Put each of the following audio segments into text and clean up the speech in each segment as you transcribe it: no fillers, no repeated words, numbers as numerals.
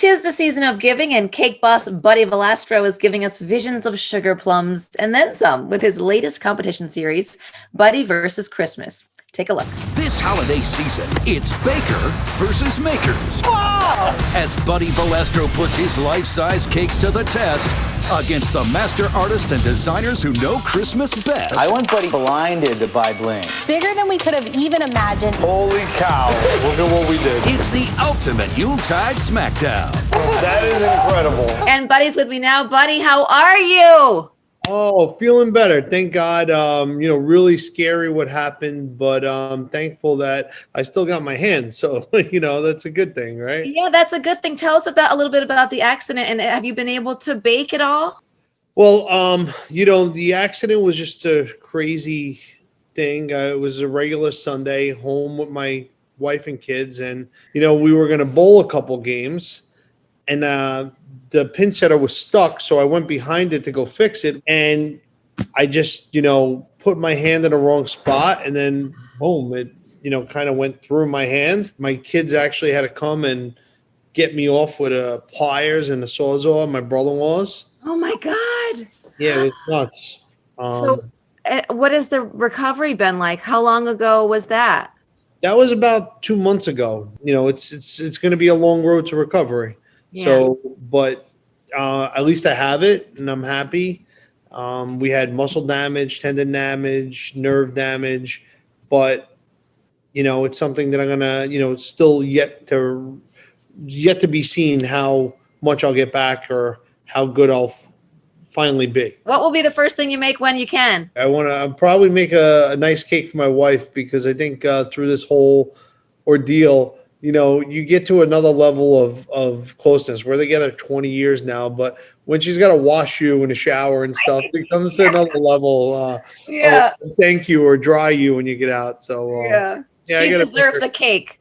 'Tis the season of giving, and cake boss Buddy Valastro is giving us visions of sugar plums and then some with his latest competition series, Buddy versus Christmas. Take a look. This holiday season, it's Baker versus Makers. Wow! As Buddy Valastro puts his life-size cakes to the test against the master artists and designers who know Christmas best. I want Buddy blinded to buy bling. Bigger than we could have even imagined. Holy cow, look at what we did. It's the ultimate Yuletide smackdown. That is incredible. And Buddy's with me now. Buddy, how are you? Oh, feeling better. Thank God. Really scary what happened, but thankful that I still got my hand. So, that's a good thing, right? Yeah, that's a good thing. Tell us a little bit about the accident, and have you been able to bake at all? Well, the accident was just a crazy thing. It was a regular Sunday, home with my wife and kids, and, we were going to bowl a couple games, and the pin setter was stuck, so I went behind it to go fix it, and I just, put my hand in the wrong spot, and then boom, it, kind of went through my hand. My kids actually had to come and get me off with pliers and a Sawzall, my brother-in-law's. Oh my God. Yeah, it was nuts. So what has the recovery been like? How long ago was that? That was about 2 months ago. It's going to be a long road to recovery. Yeah. So, but at least I have it, and I'm happy. We had muscle damage, tendon damage, nerve damage, but it's something that I'm gonna, it's still yet to be seen how much I'll get back or how good I'll finally be. What will be the first thing you make when you can? I want to probably make a nice cake for my wife, because I think through this whole ordeal, you get to another level of closeness. We're together 20 years now, but when she's got to wash you in the shower and stuff, it comes to another level. Yeah. Thank you, or dry you when you get out. So yeah, she deserves a cake.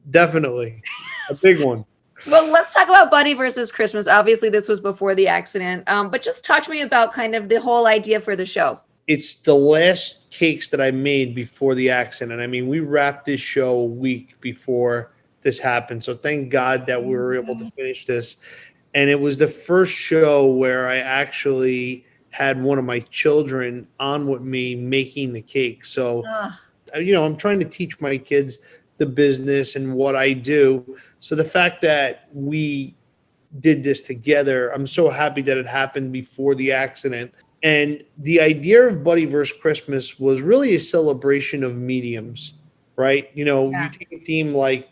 Definitely. A big one. Well, let's talk about Buddy versus Christmas. Obviously, this was before the accident, but just talk to me about kind of the whole idea for the show. It's the last cakes that I made before the accident. I mean, we wrapped this show a week before this happened. So thank God that we were able to finish this. And it was the first show where I actually had one of my children on with me making the cake. So, I'm trying to teach my kids the business and what I do. So the fact that we did this together, I'm so happy that it happened before the accident. And the idea of Buddy vs. Christmas was really a celebration of mediums, right? You take a theme like,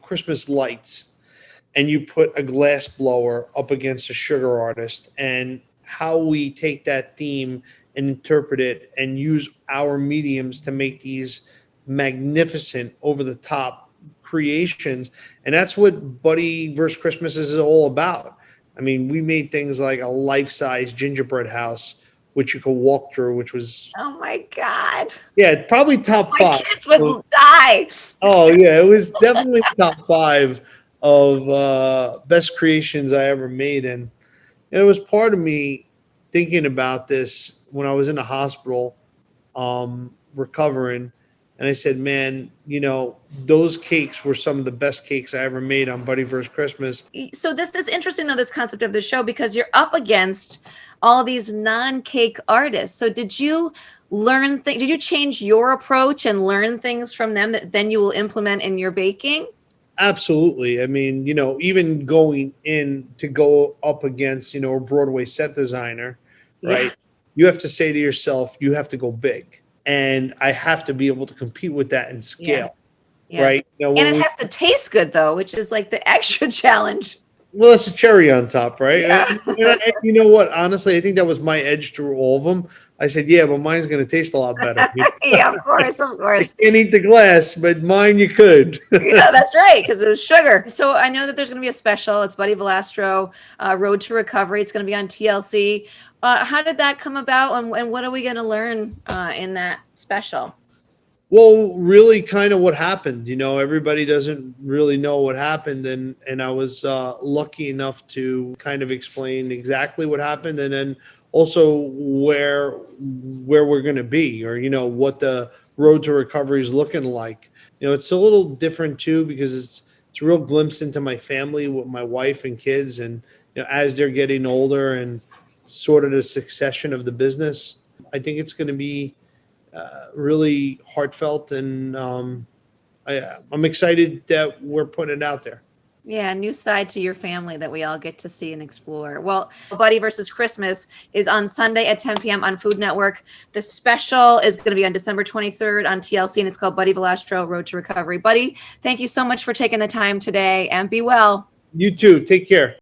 Christmas lights, and you put a glass blower up against a sugar artist, and how we take that theme and interpret it and use our mediums to make these magnificent, over-the-top creations. And that's what Buddy vs. Christmas is all about. I mean, we made things like a life-size gingerbread house, which you could walk through, which was... Oh, my God. Yeah, probably top My 5. kids would die. Oh, yeah, it was definitely top 5 of best creations I ever made. And it was part of me thinking about this when I was in the hospital recovering. And I said, man, those cakes were some of the best cakes I ever made on Buddy vs. Christmas. So this is interesting, though, this concept of the show, because you're up against all these non-cake artists. So did you learn things? Did you change your approach and learn things from them that then you will implement in your baking? Absolutely. I mean, even going in to go up against, a Broadway set designer, right? Yeah. You have to say to yourself, you have to go big. And I have to be able to compete with that and scale, right? And it has to taste good, though, which is like the extra challenge. Well, it's a cherry on top, right? Yeah. And you know what? Honestly, I think that was my edge through all of them. I said, yeah, but mine's going to taste a lot better. Yeah, of course, of course. You can't eat the glass, but mine you could. Yeah, that's right, because it was sugar. So I know that there's going to be a special. It's Buddy Valastro, Road to Recovery. It's going to be on TLC. How did that come about, and what are we going to learn in that special? Well, really kind of what happened. Everybody doesn't really know what happened. And I was lucky enough to kind of explain exactly what happened, and then also where we're going to be, or, what the road to recovery is looking like. It's a little different too, because it's a real glimpse into my family with my wife and kids, and as they're getting older and sort of the succession of the business. I think it's going to be really heartfelt, and I'm excited that we're putting it out there. Yeah, a new side to your family that we all get to see and explore. Well, Buddy versus Christmas is on Sunday at 10 p.m. on Food Network. The special is going to be on December 23rd on TLC, and it's called Buddy Valastro, Road to Recovery. Buddy, thank you so much for taking the time today, and be well. You too. Take care.